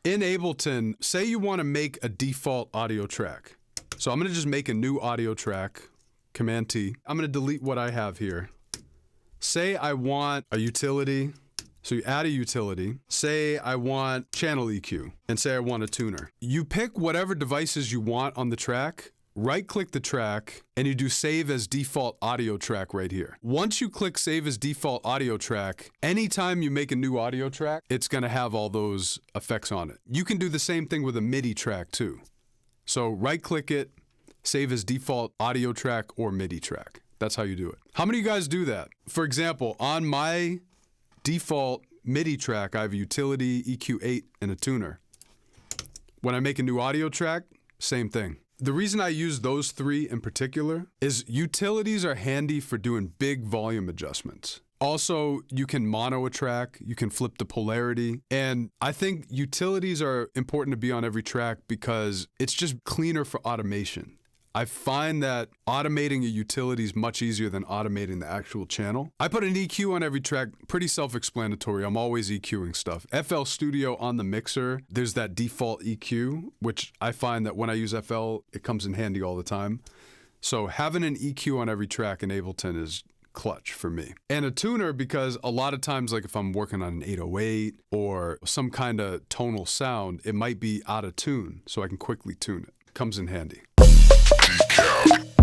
In Ableton, say you want to make a default audio track. So I'm going to just make a new audio track, Command T. I'm going to delete what I have here. Say I want a utility. So you add a utility. Say I want channel EQ, and say I want a tuner. You pick whatever devices you want on the track, right-click the track, and you do Save as Default Audio Track right here. Once you click Save as Default Audio Track, anytime you make a new audio track, it's gonna have all those effects on it. You can do the same thing with a MIDI track too. So right-click it, Save as Default Audio Track or MIDI track. That's how you do it. How many of you guys do that? For example, on my default MIDI track, I have a utility, EQ8, and a tuner. When I make a new audio track, same thing. The reason I use those three in particular is utilities are handy for doing big volume adjustments. Also, you can mono a track, you can flip the polarity, and I think utilities are important to be on every track because it's just cleaner for automation. I find that automating a utility is much easier than automating the actual channel. I put an EQ on every track, pretty self-explanatory. I'm always EQing stuff. FL Studio on the mixer, there's that default EQ, which I find that when I use FL, it comes in handy all the time. So having an EQ on every track in Ableton is clutch for me. And a tuner, because a lot of times, like if I'm working on an 808 or some kind of tonal sound, it might be out of tune, so I can quickly tune it. Comes in handy. DECAP.